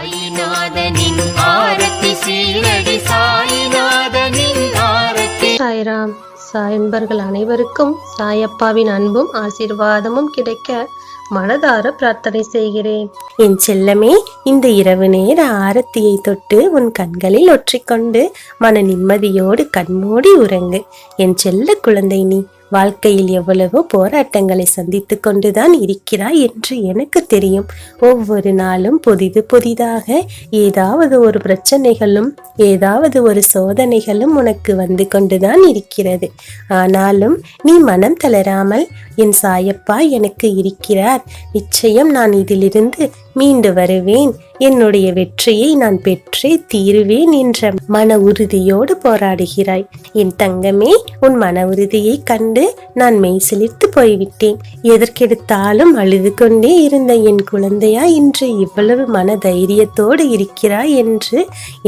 சாயிநாதனின் ஆரத்தி சீரடி சாயிநாதனின் ஆரத்தி. சாய்ராம். சாயன்பர்கள் அனைவருக்கும் சாயப்பாவின் அன்பும் ஆசீர்வாதமும் கிடைக்க மனதார பிரார்த்தனை செய்கிறேன். என் செல்லமே, இந்த இரவு நேர ஆரத்தியை தொட்டு உன் கண்களில் ஒற்றிக்கொண்டு மன நிம்மதியோடு கண்மூடி உறங்கு. என் செல்ல குழந்தை, நீ வாழ்க்கையில் எவ்வளவோ போராட்டங்களை சந்தித்து கொண்டுதான் இருக்கிறாய் என்று எனக்கு தெரியும். ஒவ்வொரு நாளும் புதிதாக ஏதாவது ஒரு பிரச்சனைகளும் ஏதாவது ஒரு சோதனைகளும் உனக்கு வந்து கொண்டுதான் இருக்கிறது. ஆனாலும் நீ மனம் தளராமல், என் சாயப்பா எனக்கு இருக்கிறார், நிச்சயம் நான் இதிலிருந்து மீண்டு வருவேன், என்னுடைய வெற்றியை நான் பெற்றே தீருவேன் என்ற மன உறுதியோடு போராடுகிறாய். என் தங்கமே, உன் மன உறுதியை கண்டு நான் மெய்சிலிர்த்து போய்விட்டேன். எதற்கெடுத்தாலும் அழுது கொண்டே இருந்த என் குழந்தையா இன்று இவ்வளவு மன தைரியத்தோடு இருக்கிறாய் என்று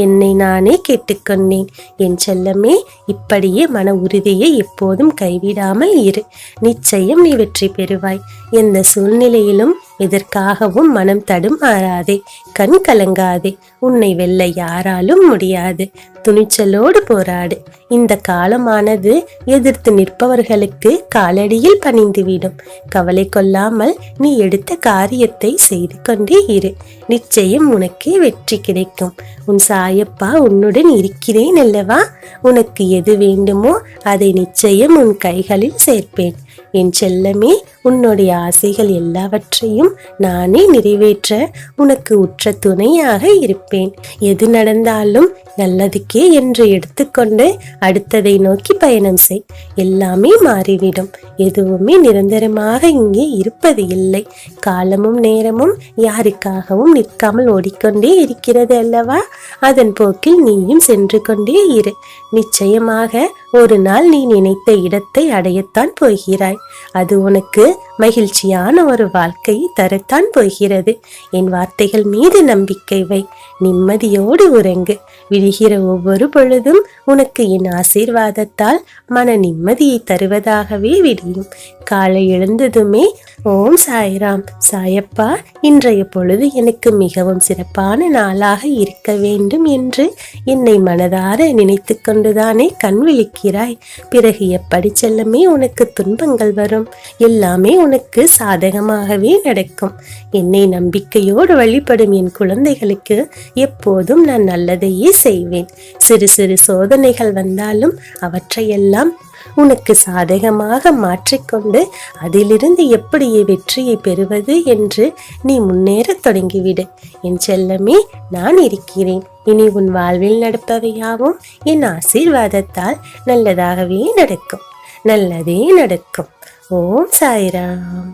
என்னை நானே கேட்டுக்கொண்டேன். என் செல்லமே, இப்படியே மன உறுதியை எப்போதும் கைவிடாமல் இரு. நிச்சயம் நீ வெற்றி பெறுவாய். எந்த சூழ்நிலையிலும் எதற்காகவும் மனம் தடுமாறாதே, கண் கலங்காதே. உன்னை வெல்ல யாராலும் முடியாது. துணிச்சலோடு போராடு. இந்த காலமானது எதிர்த்து நிற்பவர்களுக்கு காலடியில் பணிந்துவிடும். கவலை கொள்ளாமல் நீ எடுத்த காரியத்தை செய்து கொண்டே இரு. நிச்சயம் உனக்கே வெற்றி கிடைக்கும். உன் சாயப்பா உன்னுடன் இருக்கிறேன் அல்லவா? உனக்கு எது வேண்டுமோ அதை நிச்சயம் உன் கைகளில் சேர்ப்பேன். என் செல்லமே, உன்னுடைய ஆசைகள் எல்லாவற்றையும் நானே நிறைவேற்ற உனக்கு உற்ற துணையாக இருப்பேன். எது நடந்தாலும் நல்லதுக்கே என்று எடுத்துக்கொண்டு அடுத்ததை நோக்கி பயணம் செய். எல்லாமே மாறிவிடும். எதுவுமே நிரந்தரமாக இங்கே இருப்பது இல்லை. காலமும் நேரமும் யாருக்காகவும் நிற்காமல் ஓடிக்கொண்டே இருக்கிறது அல்லவா? அதன் போக்கில் நீயும் சென்று கொண்டே இரு. நிச்சயமாக ஒரு நாள் நீ நினைத்த இடத்தை அடையத்தான் போகிறாய். அது உனக்கு மகிழ்ச்சியான ஒரு வாழ்க்கையை தரத்தான் போகிறது. என் வார்த்தைகள் மீது நம்பிக்கை வை. நிம்மதியோடு உறங்கு. விடுகிற ஒவ்வொரு பொழுதும் உனக்கு என் ஆசீர்வாதத்தால் மன நிம்மதியை தருவதாகவே விடியும். காலை எழுந்ததுமே ஓம் சாய்ராம், சாயப்பா இன்றைய பொழுது எனக்கு மிகவும் சிறப்பான நாளாக இருக்க வேண்டும் என்று என்னை மனதார நினைத்து கொண்டுதானே கண் விழிக்கிறாய். பிறகு எப்படி செல்லமே உனக்கு துன்பங்கள் வரும்? எல்லாமே உனக்கு சாதகமாகவே நடக்கும். என்னை நம்பிக்கையோடு வழிபடும் என் குழந்தைகளுக்கு எப்போதும் நான் நல்லதையே செய்வேன். சிறு சிறு சோதனைகள் வந்தாலும் அவற்றையெல்லாம் உனக்கு சாதகமாக மாற்றிக்கொண்டு அதிலிருந்து எப்படியே வெற்றியை பெறுவது என்று நீ முன்னேற தொடங்கிவிடு. என் செல்லமே, நான் இருக்கிறேன். இனி உன் வாழ்வில் நடப்பவையாவும் என் ஆசீர்வாதத்தால் நல்லதாகவே நடக்கும். நல்லதே நடக்கும். ஓம் சாய்ராம்.